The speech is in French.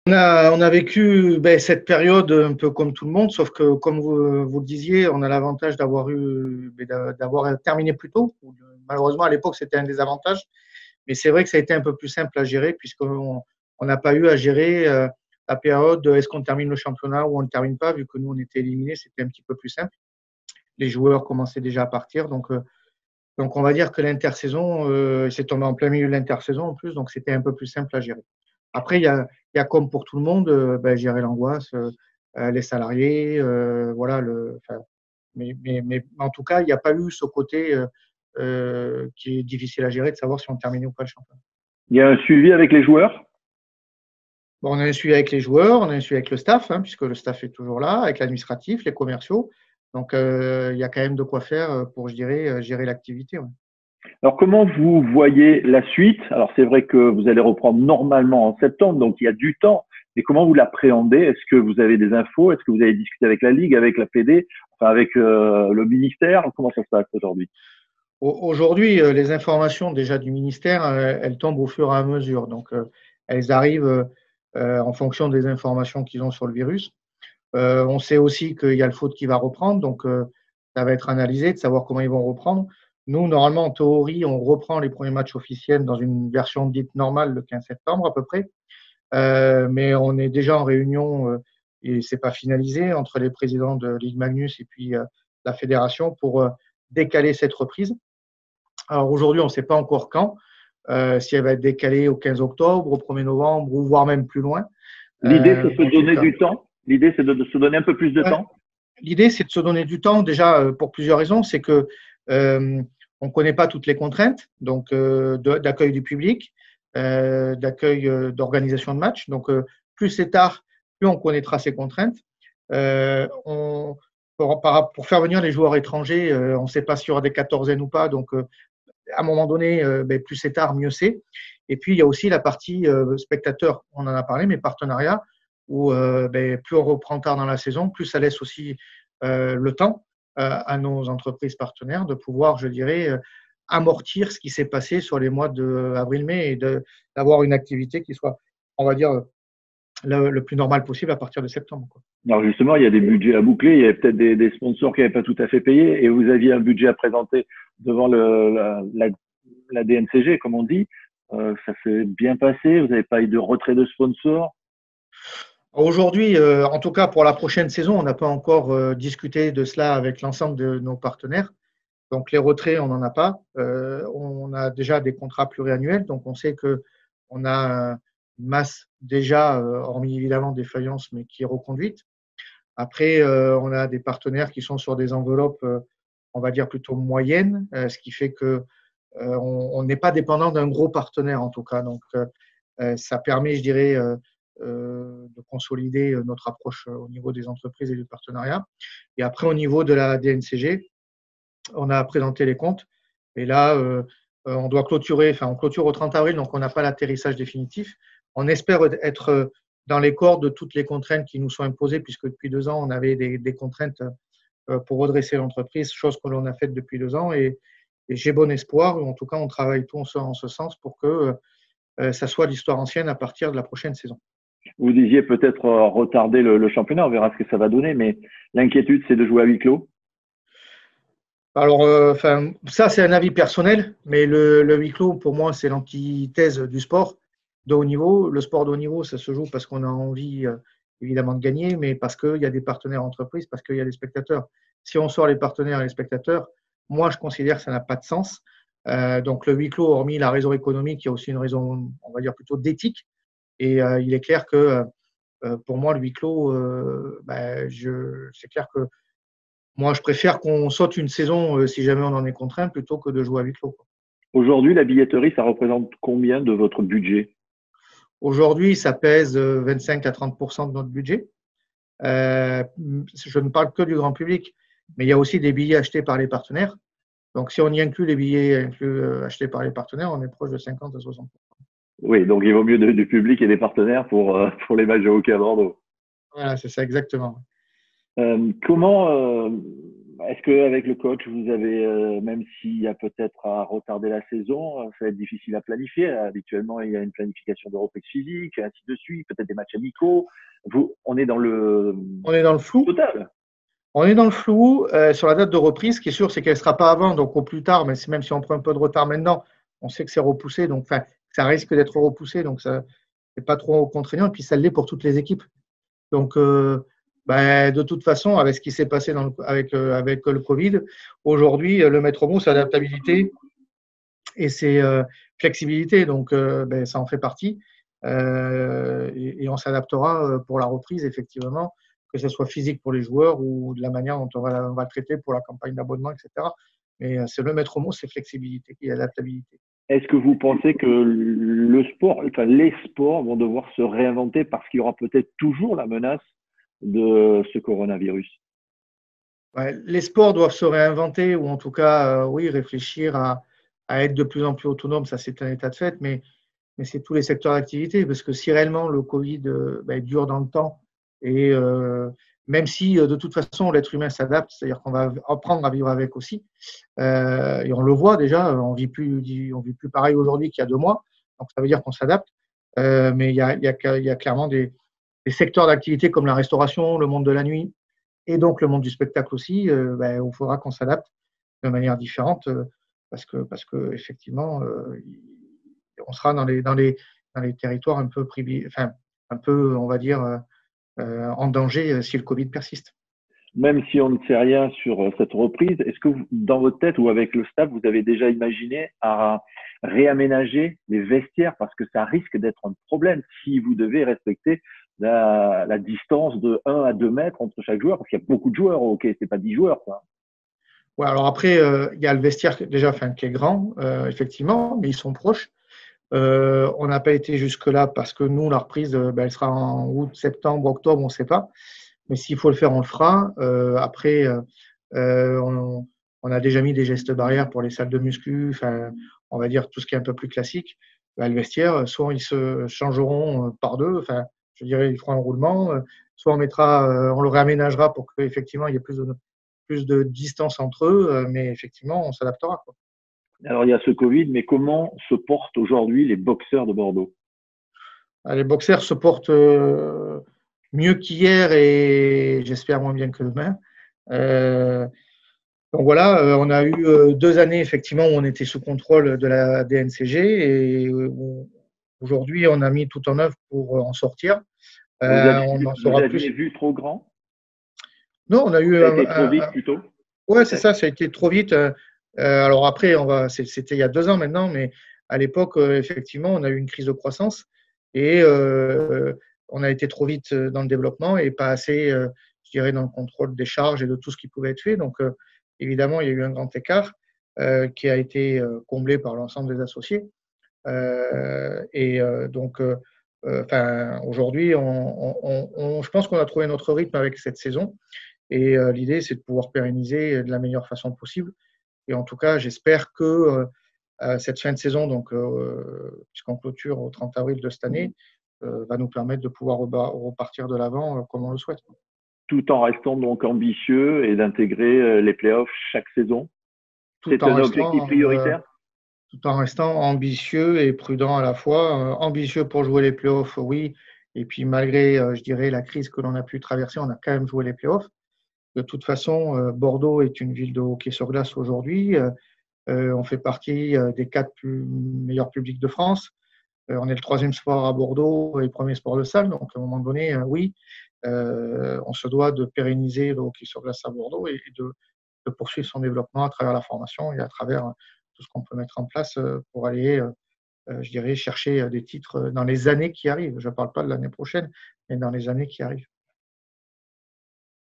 On a vécu cette période un peu comme tout le monde, sauf que, comme vous le disiez, on a l'avantage d'avoir terminé plus tôt. Malheureusement, à l'époque, c'était un désavantage, mais c'est vrai que ça a été un peu plus simple à gérer puisqu'on n'a pas eu à gérer la période de est-ce qu'on termine le championnat ou on ne termine pas, vu que nous, on était éliminés, c'était un petit peu plus simple. Les joueurs commençaient déjà à partir, donc on va dire que l'intersaison, c'est tombé en plein milieu de l'intersaison en plus, donc c'était un peu plus simple à gérer. Après, il y a comme pour tout le monde, gérer l'angoisse, les salariés, voilà. Mais en tout cas, il n'y a pas eu ce côté qui est difficile à gérer de savoir si on terminait ou pas le championnat. Il y a un suivi avec les joueurs? Bon, on a un suivi avec les joueurs, on a un suivi avec le staff, puisque le staff est toujours là, avec l'administratif, les commerciaux. Donc, il y a quand même de quoi faire pour, je dirais, gérer l'activité. Ouais. Alors, comment vous voyez la suite? Alors, c'est vrai que vous allez reprendre normalement en septembre, donc il y a du temps. Mais comment vous l'appréhendez? Est-ce que vous avez des infos? Est-ce que vous avez discuté avec la Ligue, avec la Fédé, enfin avec le ministère? Comment ça se passe aujourd'hui? Aujourd'hui, les informations déjà du ministère, elles tombent au fur et à mesure. Donc, elles arrivent en fonction des informations qu'ils ont sur le virus. On sait aussi qu'il y a le foot qui va reprendre, donc ça va être analysé de savoir comment ils vont reprendre. Nous, normalement, en théorie, on reprend les premiers matchs officiels dans une version dite normale le 15 septembre à peu près. Mais on est déjà en réunion et c'est pas finalisé entre les présidents de Ligue Magnus et puis la fédération pour décaler cette reprise. Alors aujourd'hui, on ne sait pas encore quand, si elle va être décalée au 15 octobre, au 1er novembre ou voire même plus loin. L'idée, c'est de se donner du temps. L'idée, c'est de se donner un peu plus de temps. L'idée, c'est de se donner du temps déjà pour plusieurs raisons. C'est que on ne connaît pas toutes les contraintes, donc d'accueil du public, d'accueil d'organisation de match. Donc plus c'est tard, plus on connaîtra ces contraintes. Pour faire venir les joueurs étrangers, on ne sait pas s'il y aura des quatorzaines ou pas. Donc à un moment donné, plus c'est tard, mieux c'est. Et puis il y a aussi la partie spectateurs. On en a parlé, mais partenariat, où plus on reprend tard dans la saison, plus ça laisse aussi le temps à nos entreprises partenaires de pouvoir, je dirais, amortir ce qui s'est passé sur les mois d'avril-mai et d'avoir une activité qui soit, on va dire, le plus normal possible à partir de septembre. Quoi. Alors justement, il y a des budgets à boucler, il y a peut-être des sponsors qui n'avaient pas tout à fait payé et vous aviez un budget à présenter devant la DNCG, comme on dit. Ça s'est bien passé, vous n'avez pas eu de retrait de sponsors? Aujourd'hui, en tout cas pour la prochaine saison, on n'a pas encore discuté de cela avec l'ensemble de nos partenaires. Donc les retraits, on n'en a pas. On a déjà des contrats pluriannuels, donc on sait qu'on a une masse déjà, hormis évidemment des faillances, mais qui est reconduite. Après, on a des partenaires qui sont sur des enveloppes, on va dire plutôt moyennes, ce qui fait que on n'est pas dépendant d'un gros partenaire en tout cas. Donc ça permet, je dirais, de consolider notre approche au niveau des entreprises et du partenariat. Et après, au niveau de la DNCG, on a présenté les comptes. Et là, on doit clôturer, enfin, on clôture au 30 avril, donc on n'a pas l'atterrissage définitif. On espère être dans les cordes de toutes les contraintes qui nous sont imposées, puisque depuis 2 ans, on avait des contraintes pour redresser l'entreprise, chose que l'on a faite depuis 2 ans. Et j'ai bon espoir, ou en tout cas, on travaille tout en ce sens pour que ça soit l'histoire ancienne à partir de la prochaine saison. Vous disiez peut-être retarder le championnat, on verra ce que ça va donner, mais l'inquiétude, c'est de jouer à huis clos. Alors, ça, c'est un avis personnel, mais le huis clos, pour moi, c'est l'antithèse du sport de haut niveau. Le sport de haut niveau, ça se joue parce qu'on a envie, évidemment, de gagner, mais parce qu'il y a des partenaires entreprises, parce qu'il y a des spectateurs. Si on sort les partenaires et les spectateurs, moi, je considère que ça n'a pas de sens. Donc, le huis clos, hormis la raison économique, il y a aussi une raison, on va dire, plutôt d'éthique. Et il est clair que, pour moi, le huis clos, c'est clair que moi, je préfère qu'on saute une saison si jamais on en est contraint plutôt que de jouer à huis clos. Aujourd'hui, la billetterie, ça représente combien de votre budget? Aujourd'hui, ça pèse 25 à 30 % de notre budget. Je ne parle que du grand public, mais il y a aussi des billets achetés par les partenaires. Donc, si on y inclut les billets achetés par les partenaires, on est proche de 50 à 60 %. Oui, donc il vaut mieux du public et des partenaires pour les matchs de hockey à Bordeaux. Voilà, c'est ça exactement. Comment Est-ce qu'avec le coach, vous avez, même s'il y a peut-être à retarder la saison, ça va être difficile à planifier. Habituellement, il y a une planification de reprise physique, ainsi de suite, peut-être des matchs amicaux. On est dans le On est dans le flou flou. total. On est dans le flou sur la date de reprise. Ce qui est sûr, c'est qu'elle ne sera pas avant, donc au plus tard. Mais même si on prend un peu de retard maintenant, on sait que c'est repoussé. Donc, enfin, ça risque d'être repoussé. Donc, ça n'est pas trop contraignant. Et puis, ça l'est pour toutes les équipes. Donc, ben, de toute façon, avec ce qui s'est passé avec le Covid, aujourd'hui, le maître mot, c'est adaptabilité et c'est flexibilité. Donc, ben, ça en fait partie. Et on s'adaptera pour la reprise, effectivement, que ce soit physique pour les joueurs ou de la manière dont on va le traiter pour la campagne d'abonnement, etc. Mais c'est le maître mot, c'est flexibilité et adaptabilité. Est-ce que vous pensez que le sport, enfin les sports vont devoir se réinventer parce qu'il y aura peut-être toujours la menace de ce coronavirus? Ouais, les sports doivent se réinventer ou en tout cas, oui, réfléchir à être de plus en plus autonomes. Ça, c'est un état de fait, mais c'est tous les secteurs d'activité, parce que si réellement le Covid ben, dure dans le temps, et même si de toute façon l'être humain s'adapte, c'est-à-dire qu'on va apprendre à vivre avec aussi, et on le voit déjà, on vit plus pareil aujourd'hui qu'il y a 2 mois, donc ça veut dire qu'on s'adapte, mais il y a clairement des secteurs d'activité comme la restauration, le monde de la nuit, et donc le monde du spectacle aussi, ben, il faudra qu'on s'adapte de manière différente, parce que effectivement, on sera dans les territoires un peu enfin, un peu, on va dire, en danger si le Covid persiste. Même si on ne sait rien sur cette reprise, est-ce que dans votre tête ou avec le staff, vous avez déjà imaginé à réaménager les vestiaires parce que ça risque d'être un problème si vous devez respecter la distance de 1 à 2 mètres entre chaque joueur, parce qu'il y a beaucoup de joueurs au hockey, c'est pas 10 joueurs, quoi. Ouais, alors après, il y a le vestiaire déjà, enfin, qui est grand, effectivement, mais ils sont proches. On n'a pas été jusque-là parce que nous, la reprise, ben, elle sera en août, septembre, octobre, on ne sait pas. Mais s'il faut le faire, on le fera. Après, on a déjà mis des gestes barrières pour les salles de muscu, enfin, on va dire tout ce qui est un peu plus classique. Ben, le vestiaire, soit ils se changeront par deux, enfin, je dirais, ils feront un roulement, soit on le réaménagera pour qu'effectivement il y ait plus de distance entre eux, mais effectivement, on s'adaptera, quoi. Alors il y a ce Covid, mais comment se portent aujourd'hui les boxeurs de Bordeaux? Les boxers se portent mieux qu'hier et j'espère moins bien que demain. Euh, donc voilà, on a eu 2 années effectivement où on était sous contrôle de la DNCG et aujourd'hui on a mis tout en œuvre pour en sortir. On en Vous saura aviez plus. vu trop grand? Non, on a eu Ça a été trop vite plutôt, ouais, c'est peut-être? ça, ça a été trop vite. Alors après, c'était il y a 2 ans maintenant, mais à l'époque, effectivement, on a eu une crise de croissance et on a été trop vite dans le développement et pas assez, je dirais, dans le contrôle des charges et de tout ce qui pouvait être fait. Donc, évidemment, il y a eu un grand écart qui a été comblé par l'ensemble des associés. Donc, enfin, aujourd'hui, je pense qu'on a trouvé notre rythme avec cette saison. Et l'idée, c'est de pouvoir pérenniser de la meilleure façon possible. Et en tout cas, j'espère que cette fin de saison, donc puisqu'on clôture au 30 avril de cette année, va nous permettre de pouvoir repartir de l'avant comme on le souhaite. Tout en restant donc ambitieux et d'intégrer les playoffs chaque saison. Tout C'est en un objectif restant, euh, prioritaire? tout en restant ambitieux et prudent à la fois. Ambitieux pour jouer les playoffs, oui. Et puis malgré, je dirais, la crise que l'on a pu traverser, on a quand même joué les playoffs. De toute façon, Bordeaux est une ville de hockey sur glace aujourd'hui. On fait partie des 4 meilleurs publics de France. On est le troisième sport à Bordeaux et le premier sport de salle. Donc, à un moment donné, oui, on se doit de pérenniser le hockey sur glace à Bordeaux et de poursuivre son développement à travers la formation et à travers tout ce qu'on peut mettre en place pour aller, je dirais, chercher des titres dans les années qui arrivent. Je ne parle pas de l'année prochaine, mais dans les années qui arrivent.